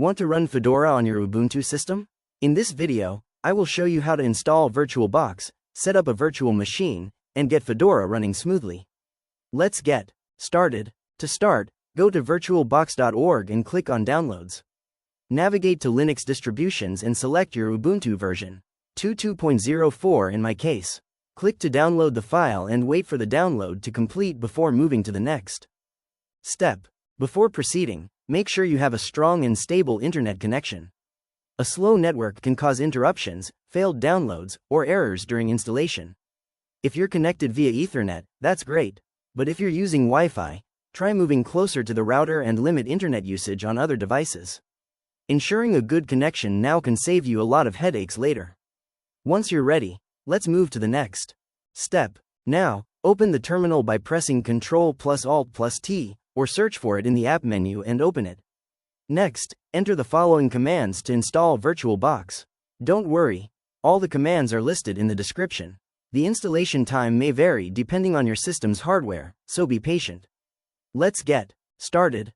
Want to run Fedora on your Ubuntu system? In this video, I will show you how to install VirtualBox, set up a virtual machine, and get Fedora running smoothly. Let's get started. To start, go to virtualbox.org and click on Downloads. Navigate to Linux distributions and select your Ubuntu version, 2.04 in my case. Click to download the file and wait for the download to complete before moving to the next step. Before proceeding, make sure you have a strong and stable internet connection. A slow network can cause interruptions, failed downloads, or errors during installation. If you're connected via Ethernet, that's great. But if you're using Wi-Fi, try moving closer to the router and limit internet usage on other devices. Ensuring a good connection now can save you a lot of headaches later. Once you're ready, let's move to the next step. Now, open the terminal by pressing Ctrl+Alt+T, or search for it in the app menu and open it. Next, enter the following commands to install VirtualBox. Don't worry, all the commands are listed in the description. The installation time may vary depending on your system's hardware, so be patient. Let's get started.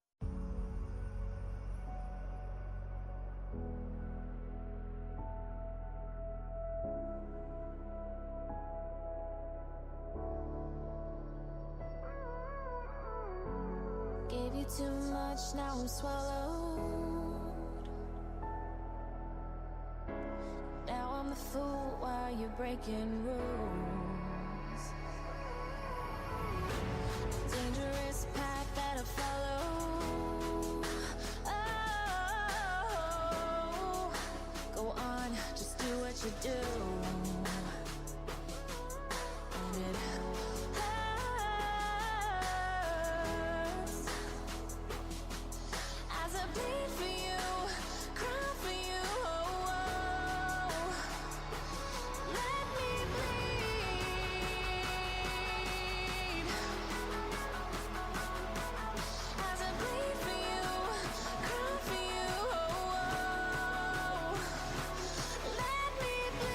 Gave you too much, now I'm swallowed. Now I'm the fool while you're breaking rules. Dangerous path that I follow. Oh, go on, just do what you do. And it as I bleed for you, cry for you, oh, oh. Let me bleed. As I bleed for you, cry for you, oh, oh. Let me bleed. Let me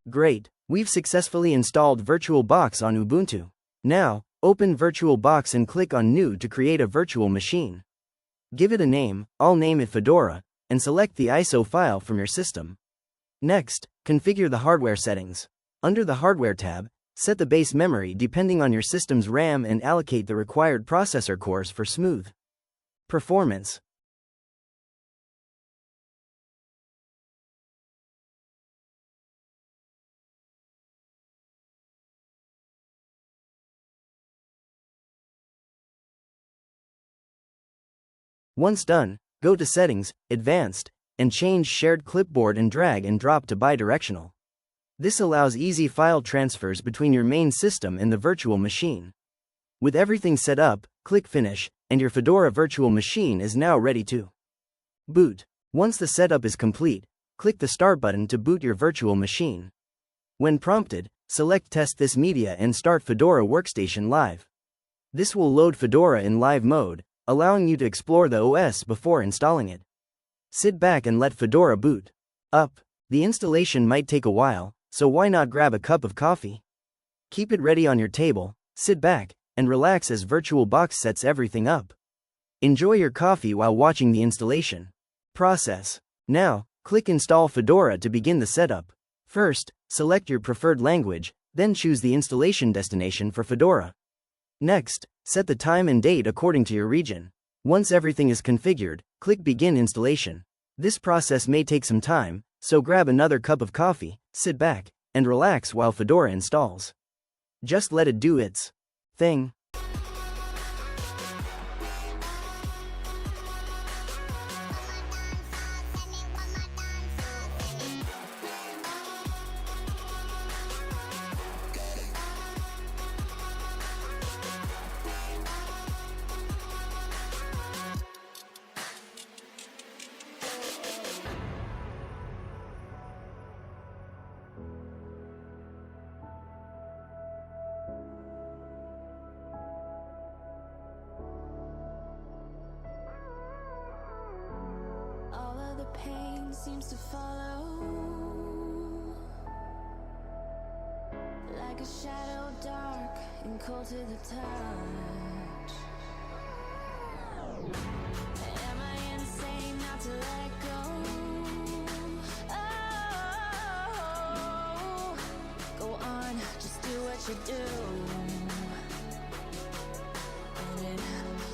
Great, we've successfully installed VirtualBox on Ubuntu. Now, open VirtualBox and click on New to create a virtual machine. Give it a name, I'll name it Fedora, and select the ISO file from your system. Next, configure the hardware settings. Under the Hardware tab, set the base memory depending on your system's RAM and allocate the required processor cores for smooth performance. Once done, go to Settings, Advanced, and change Shared Clipboard and drag and drop to bi-directional. This allows easy file transfers between your main system and the virtual machine. With everything set up, click Finish, and your Fedora virtual machine is now ready to boot. Once the setup is complete, click the Start button to boot your virtual machine. When prompted, select Test this media and start Fedora Workstation Live. This will load Fedora in live mode, allowing you to explore the OS before installing it. Sit back and let Fedora boot up. The installation might take a while, so why not grab a cup of coffee? Keep it ready on your table, sit back, and relax as VirtualBox sets everything up. Enjoy your coffee while watching the installation process. Now, click Install Fedora to begin the setup. First, select your preferred language, then choose the installation destination for Fedora. Next, set the time and date according to your region. Once everything is configured, click Begin Installation. This process may take some time, so grab another cup of coffee, sit back, and relax while Fedora installs. Just let it do its thing. seems to follow, like a shadow dark and cold to the touch. Am I insane not to let go? Oh, go on, just do what you do. And it hurts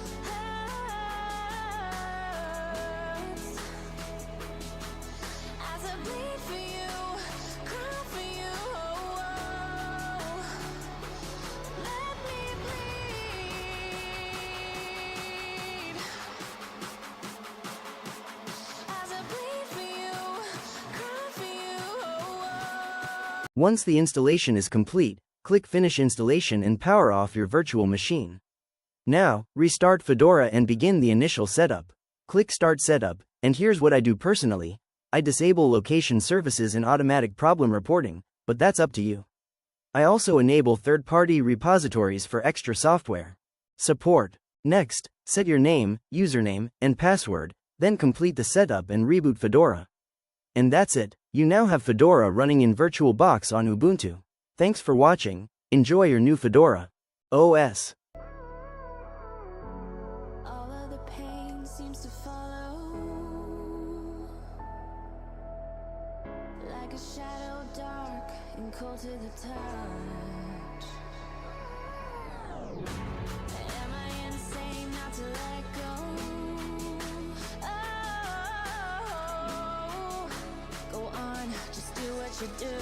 as I bleed for you, cry for you. Oh, let me bleed as I bleed for you, cry for you. Oh. Once the installation is complete, click Finish Installation and power off your virtual machine. Now, restart Fedora and begin the initial setup. Click Start Setup, and here's what I do personally. I disable location services and automatic problem reporting, but that's up to you. I also enable third-party repositories for extra software support. Next, set your name, username, and password, then complete the setup and reboot Fedora. And that's it, you now have Fedora running in VirtualBox on Ubuntu. Thanks for watching, enjoy your new Fedora OS. All of the pain seems to follow, like a shadow dark and cold to the touch. Am I insane not to let go? Oh, go on, just do what you do.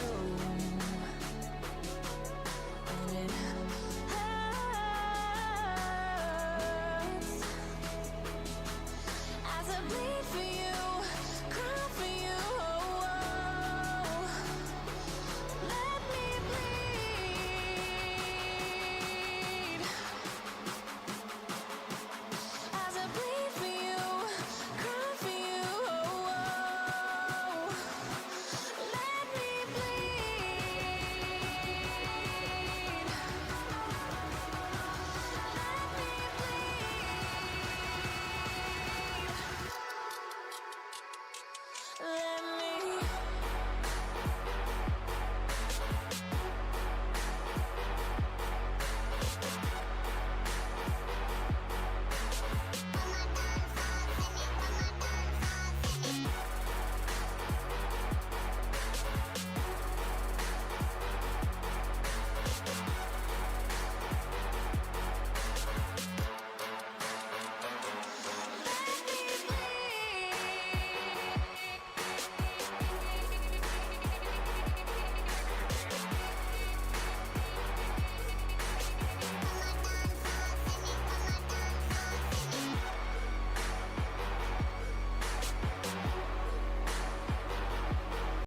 And it